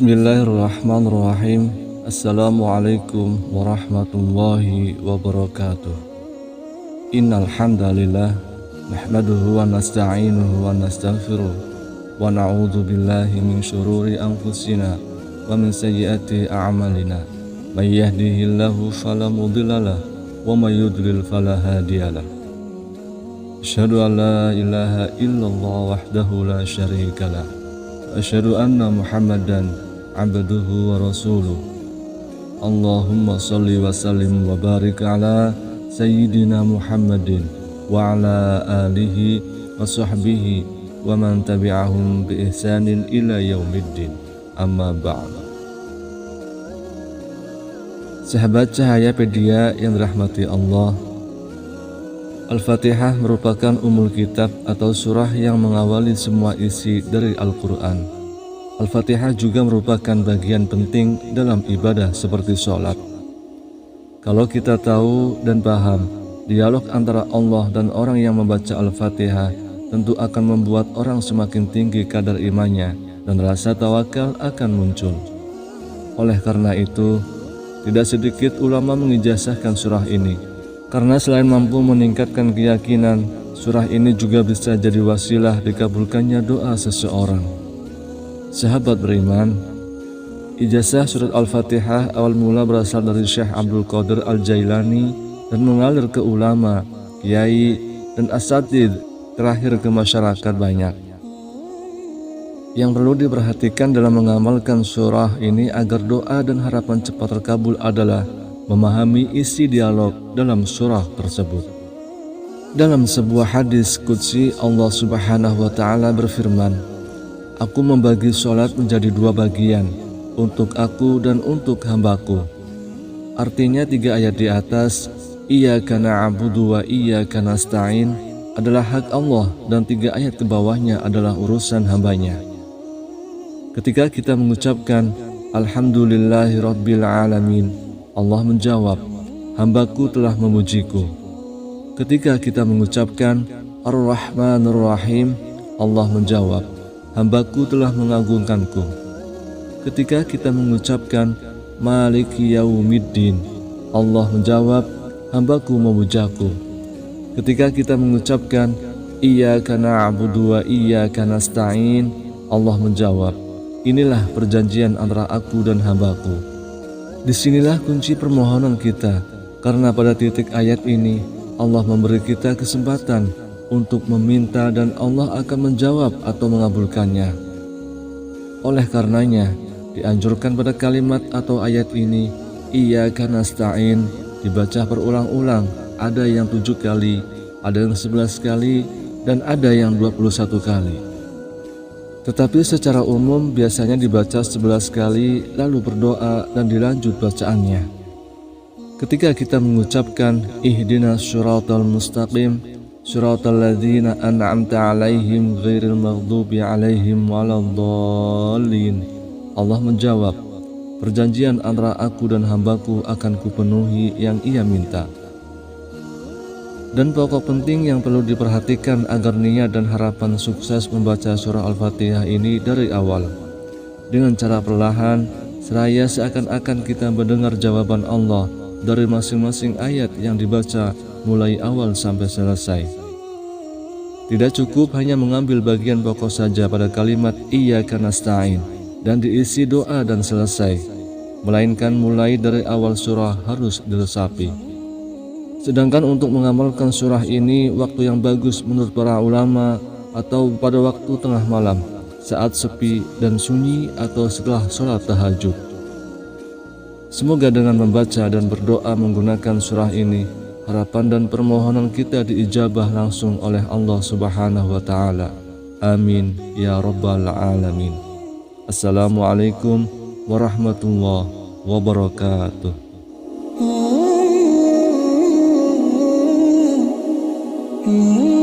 Bismillahirrahmanirrahim. Assalamualaikum warahmatullahi wabarakatuh. Innal hamdalillah nahmaduhu wa nasta'inuhu wa nastaghfiruh wa na'udzu billahi min syururi anfusina wa min sayyiati a'malina. May yahdihillahu fala mudhillalah wa may yudlil fala hadiyalah. Asyhadu an la ilaha illallah wahdahu la syarikalah. Asyhadu anna Muhammadan abduhu wa rasuluh. Allahumma salli wa sallim wa barik ala sayyidina Muhammadin wa ala alihi wa sahbihi wa man tabi'ahum bi ihsanin ila yaumiddin. Amma ba'd. Sahabat Cahayapedia yang dirahmati Allah, Al-Fatihah merupakan umul kitab atau surah yang mengawali semua isi dari Al-Quran. Al-Fatihah juga merupakan bagian penting dalam ibadah seperti sholat. Kalau kita tahu dan paham dialog antara Allah dan orang yang membaca Al-Fatihah, tentu akan membuat orang semakin tinggi kadar imannya dan rasa tawakal akan muncul. Oleh karena itu, tidak sedikit ulama mengijazahkan surah ini. Karena selain mampu meningkatkan keyakinan, surah ini juga bisa jadi wasilah dikabulkannya doa seseorang. Sahabat beriman, ijazah surat Al-Fatihah awal mula berasal dari Syekh Abdul Qadir Al-Jailani dan mengalir ke ulama, kiai, dan asatidz, terakhir ke masyarakat banyak. Yang perlu diperhatikan dalam mengamalkan surah ini agar doa dan harapan cepat terkabul adalah memahami isi dialog dalam surah tersebut. Dalam sebuah hadis qudsi, Allah Subhanahu wa Ta'ala berfirman, "Aku membagi sholat menjadi dua bagian, untuk aku dan untuk hambaku." Artinya 3 ayat di atas, Iyyaka na'budu wa iyyaka nasta'in, adalah hak Allah, dan 3 ayat ke bawahnya adalah urusan hambanya. Ketika kita mengucapkan Alhamdulillahi Rabbil Alamin, Allah menjawab, "Hambaku telah memujiku." Ketika kita mengucapkan Ar-Rahmanir Rahim, Allah menjawab, "Hambaku telah mengagungkanku." Ketika kita mengucapkan Maliki Yaumiddin, Allah menjawab, "Hambaku memujaku." Ketika kita mengucapkan Iyyaka na'budu wa iyyaka nasta'in, Allah menjawab, "Inilah perjanjian antara aku dan hambaku." Disinilah kunci permohonan kita, karena pada titik ayat ini Allah memberi kita kesempatan untuk meminta dan Allah akan menjawab atau mengabulkannya. Oleh karenanya, dianjurkan pada kalimat atau ayat ini Iyyaka nasta'in dibaca berulang-ulang, ada yang 7 kali, ada yang 11 kali, dan ada yang 21 kali. Tetapi secara umum biasanya dibaca 11 kali lalu berdoa dan dilanjut bacaannya. Ketika kita mengucapkan Ihdinas syiratal mustaqim syiratal ladzina an'amta 'alaihim ghairil maghdubi 'alaihim waladdallin, Allah menjawab, "Perjanjian antara aku dan hambaku akan kupenuhi yang ia minta." Dan pokok penting yang perlu diperhatikan agar niat dan harapan sukses membaca surah Al-Fatihah ini dari awal, dengan cara perlahan, seraya seakan-akan kita mendengar jawaban Allah dari masing-masing ayat yang dibaca mulai awal sampai selesai. Tidak cukup hanya mengambil bagian pokok saja pada kalimat Iyyaka nasta'in dan diisi doa dan selesai, melainkan mulai dari awal surah harus diresapi. Sedangkan untuk mengamalkan surah ini, waktu yang bagus menurut para ulama atau pada waktu tengah malam, saat sepi dan sunyi, atau setelah sholat tahajud. Semoga dengan membaca dan berdoa menggunakan surah ini, harapan dan permohonan kita diijabah langsung oleh Allah Subhanahu wa Ta'ala. Amin ya Rabbal Alamin. Assalamualaikum warahmatullahi wabarakatuh. Mm-hmm.